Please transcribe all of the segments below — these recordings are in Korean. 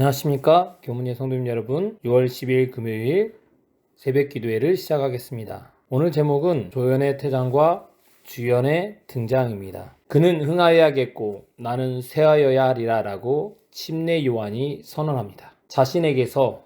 안녕하십니까 교문의 성도님 여러분, 6월 10일 금요일 새벽 기도회를 시작하겠습니다. 오늘 제목은 조연의 퇴장과 주연의 등장입니다. 그는 흥하여야겠고 나는 쇠하여야 하리라 라고 침례 요한이 선언합니다. 자신에게서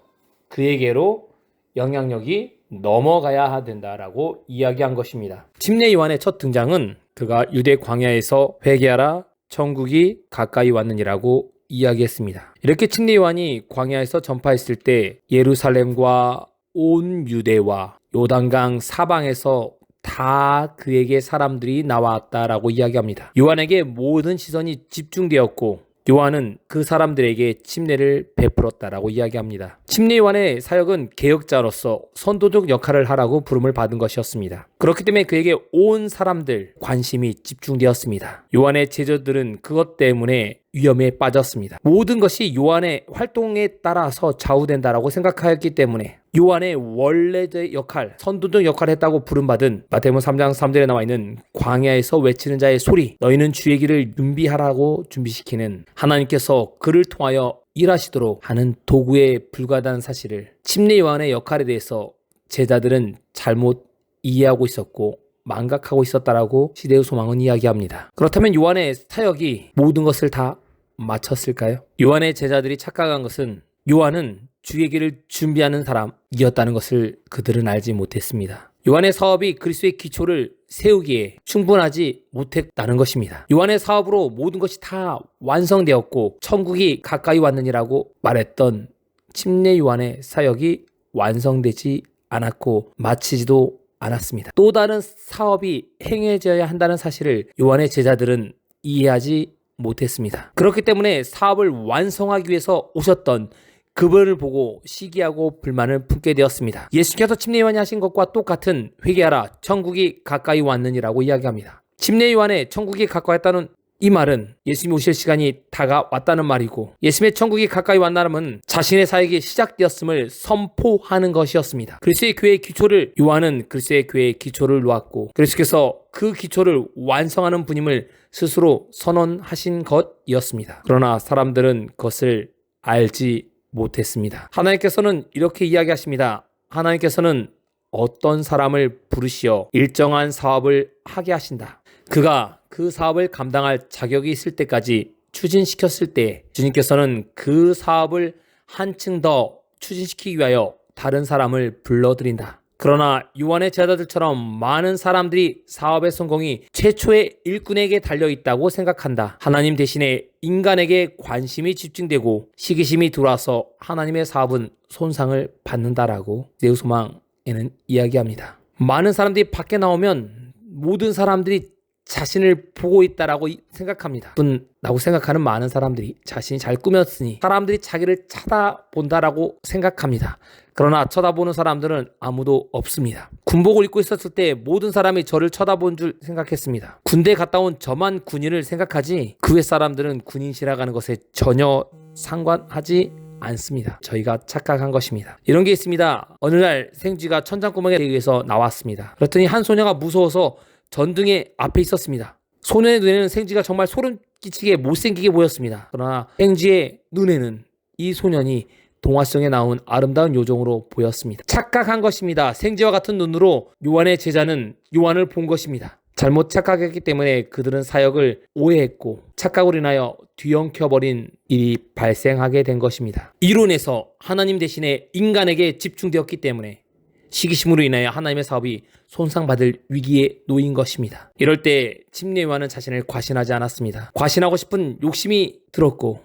그에게로 영향력이 넘어가야 된다라고 이야기한 것입니다. 침례 요한의 첫 등장은 그가 유대 광야에서 회개하라 천국이 가까이 왔느니라고 이야기했습니다. 이렇게 침례 요한이 광야에서 전파했을 때 예루살렘과 온 유대와 요단강 사방에서 다 그에게 사람들이 나왔다라고 이야기합니다. 요한에게 모든 시선이 집중되었고 요한은 그 사람들에게 침례를 베풀었다라고 이야기합니다. 침례 요한의 사역은 개혁자로서 선도적 역할을 하라고 부름을 받은 것이었습니다. 그렇기 때문에 그에게 온 사람들 관심이 집중되었습니다. 요한의 제자들은 그것 때문에 위험에 빠졌습니다. 모든 것이 요한의 활동에 따라서 좌우된다라고 생각하였기 때문에 요한의 원래의 역할, 선도적 역할을 했다고 부름받은 마태복음 3장 3절에 나와 있는 광야에서 외치는 자의 소리, 너희는 주의 길을 준비하라고 준비시키는 하나님께서 그를 통하여 일하시도록 하는 도구에 불과하다는 사실을 침례 요한의 역할에 대해서 제자들은 잘못 이해하고 있었고 망각하고 있었다라고 시대의 소망은 이야기합니다. 그렇다면 요한의 사역이 모든 것을 다 마쳤을까요? 요한의 제자들이 착각한 것은 요한은 주의 길을 준비하는 사람이었다는 것을 그들은 알지 못했습니다. 요한의 사업이 그리스도의 기초를 세우기에 충분하지 못했다는 것입니다. 요한의 사업으로 모든 것이 다 완성되었고 천국이 가까이 왔느니라고 말했던 침례 요한의 사역이 완성되지 않았고 마치지도 않았습니다. 또 다른 사업이 행해져야 한다는 사실을 요한의 제자들은 이해하지 못했습니다. 그렇기 때문에 사업을 완성하기 위해서 오셨던 그분을 보고 시기하고 불만을 품게 되었습니다. 예수께서 침례 요한이 하신 것과 똑같은 회개하라 천국이 가까이 왔느니라고 이야기합니다. 침례 요한의 천국이 가까이 왔다는 이 말은 예수님이 오실 시간이 다가왔다는 말이고 예수님의 천국이 가까이 왔다는 자신의 사역이 시작되었음을 선포하는 것이었습니다. 그리스도의 교회의 기초를 요한은 그리스도의 교회의 기초를 놓았고 그리스도께서 그 기초를 완성하는 분임을 스스로 선언하신 것이었습니다. 그러나 사람들은 그것을 알지 못했습니다. 하나님께서는 이렇게 이야기하십니다. 하나님께서는 어떤 사람을 부르시어 일정한 사업을 하게 하신다. 그가 그 사업을 감당할 자격이 있을 때까지 추진시켰을 때 주님께서는 그 사업을 한층 더 추진시키기 위하여 다른 사람을 불러들인다. 그러나 요한의 제자들처럼 많은 사람들이 사업의 성공이 최초의 일꾼에게 달려있다고 생각한다. 하나님 대신에 인간에게 관심이 집중되고 시기심이 들어와서 하나님의 사업은 손상을 받는다라고 내우소망에는 이야기합니다. 많은 사람들이 밖에 나오면 모든 사람들이 자신을 보고 있다라고 생각합니다. 라고 생각하는 많은 사람들이 자신이 잘 꾸몄으니 사람들이 자기를 쳐다본다라고 생각합니다. 그러나 쳐다보는 사람들은 아무도 없습니다. 군복을 입고 있었을 때 모든 사람이 저를 쳐다본 줄 생각했습니다. 군대에 갔다 온 저만 군인을 생각하지 그 외 사람들은 군인시라 가는 것에 전혀 상관하지 않습니다. 저희가 착각한 것입니다. 이런 게 있습니다. 어느 날 생쥐가 천장구멍에 의해서 나왔습니다. 그랬더니 한 소녀가 무서워서 전등의 앞에 있었습니다. 소년의 눈에는 생쥐가 정말 소름 끼치게 못생기게 보였습니다. 그러나 생쥐의 눈에는 이 소년이 동화 속에 나온 아름다운 요정으로 보였습니다. 착각한 것입니다. 생쥐와 같은 눈으로 요한의 제자는 요한을 본 것입니다. 잘못 착각했기 때문에 그들은 사역을 오해했고 착각으로 인하여 뒤엉켜버린 일이 발생하게 된 것입니다. 이론에서 하나님 대신에 인간에게 집중되었기 때문에 시기심으로 인하여 하나님의 사업이 손상받을 위기에 놓인 것입니다. 이럴 때 침례 요한은 자신을 과신하지 않았습니다. 과신하고 싶은 욕심이 들었고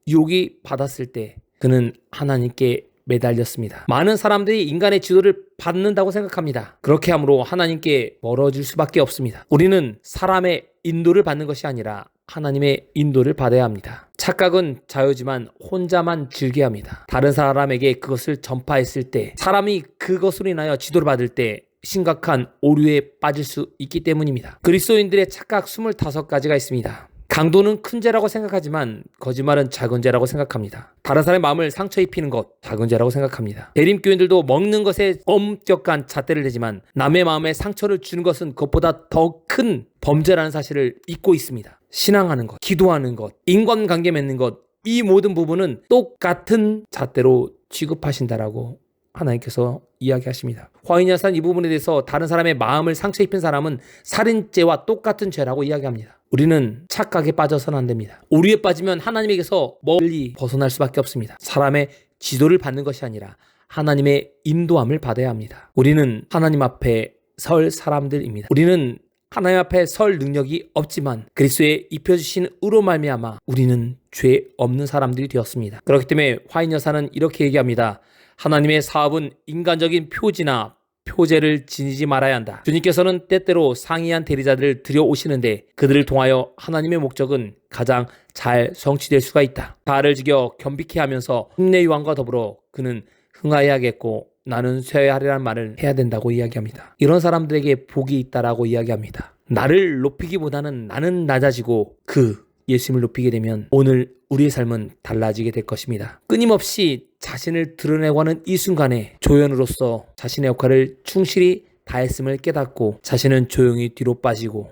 유혹이 받았을 때 그는 하나님께 매달렸습니다. 많은 사람들이 인간의 지도를 받는다고 생각합니다. 그렇게 함으로 하나님께 멀어질 수밖에 없습니다. 우리는 사람의 인도를 받는 것이 아니라 하나님의 인도를 받아야 합니다. 착각은 자유지만 혼자만 즐겨야 합니다. 다른 사람에게 그것을 전파했을 때 사람이 그것으로 인하여 지도를 받을 때 심각한 오류에 빠질 수 있기 때문입니다. 그리스도인들의 착각 25가지가 있습니다. 강도는 큰 죄라고 생각하지만 거짓말은 작은 죄라고 생각합니다. 다른 사람의 마음을 상처 입히는 것 작은 죄라고 생각합니다. 대림교인들도 먹는 것에 엄격한 잣대를 대지만 남의 마음에 상처를 주는 것은 그것보다 더 큰 범죄라는 사실을 잊고 있습니다. 신앙하는 것, 기도하는 것, 인간관계 맺는 것, 이 모든 부분은 똑같은 잣대로 취급하신다라고 하나님께서 이야기하십니다. 화인야산 이 부분에 대해서 다른 사람의 마음을 상처 입힌 사람은 살인죄와 똑같은 죄라고 이야기합니다. 우리는 착각에 빠져서는 안 됩니다. 오류에 빠지면 하나님에게서 멀리 벗어날 수밖에 없습니다. 사람의 지도를 받는 것이 아니라 하나님의 인도함을 받아야 합니다. 우리는 하나님 앞에 설 사람들입니다. 우리는 하나님 앞에 설 능력이 없지만 그리스도의 입혀주신 의로 말미암아 우리는 죄 없는 사람들이 되었습니다. 그렇기 때문에 화인 여사는 이렇게 얘기합니다. 하나님의 사업은 인간적인 표지나 표제를 지니지 말아야 한다. 주님께서는 때때로 상이한 대리자들을 들여오시는데 그들을 통하여 하나님의 목적은 가장 잘 성취될 수가 있다. 자아를 지겨 겸비케 하면서 흉내 요한과 더불어 그는 흥하여야겠고 나는 쇠하리라는 말을 해야 된다고 이야기합니다. 이런 사람들에게 복이 있다라고 이야기합니다. 나를 높이기보다는 나는 낮아지고 그 예수님을 높이게 되면 오늘 우리의 삶은 달라지게 될 것입니다. 끊임없이 자신을 드러내고 하는 이 순간에 조연으로서 자신의 역할을 충실히 다했음을 깨닫고 자신은 조용히 뒤로 빠지고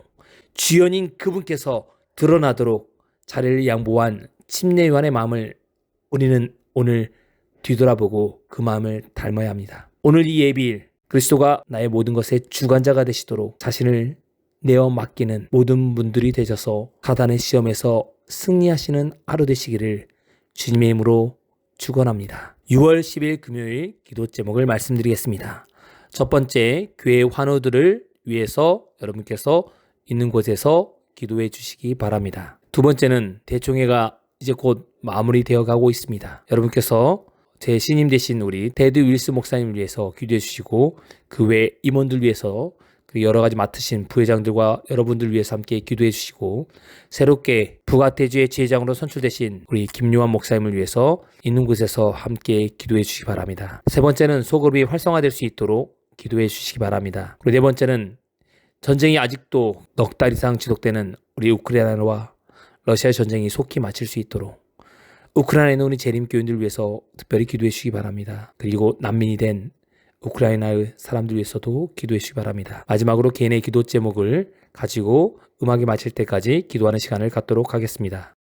주연인 그분께서 드러나도록 자리를 양보한 침례 요한의 마음을 우리는 오늘 뒤돌아보고 그 마음을 닮아야 합니다. 오늘 이 예비일 그리스도가 나의 모든 것의 주관자가 되시도록 자신을 내어 맡기는 모든 분들이 되셔서 사단의 시험에서 승리하시는 하루 되시기를 주님의 이름으로 축원합니다. 6월 10일 금요일 기도 제목을 말씀드리겠습니다. 첫 번째, 교회 환우들을 위해서 여러분께서 있는 곳에서 기도해 주시기 바랍니다. 두 번째는 대총회가 이제 곧 마무리되어 가고 있습니다. 여러분께서 제 신임 되신 우리 테드 윌스 목사님을 위해서 기도해 주시고 그 외 임원들 위해서 그 여러 가지 맡으신 부회장들과 여러분들 위해서 함께 기도해 주시고 새롭게 북아태주의 지회장으로 선출되신 우리 김요한 목사님을 위해서 있는 곳에서 함께 기도해 주시기 바랍니다. 세 번째는 소그룹이 활성화될 수 있도록 기도해 주시기 바랍니다. 그리고 네 번째는 전쟁이 아직도 넉 달 이상 지속되는 우리 우크라이나와 러시아의 전쟁이 속히 마칠 수 있도록 우크라이나에 있는 우리 재림교인들을 위해서 특별히 기도해 주시기 바랍니다. 그리고 난민이 된 우크라이나의 사람들 위해서도 기도해 주시기 바랍니다. 마지막으로 개인의 기도 제목을 가지고 음악이 마칠 때까지 기도하는 시간을 갖도록 하겠습니다.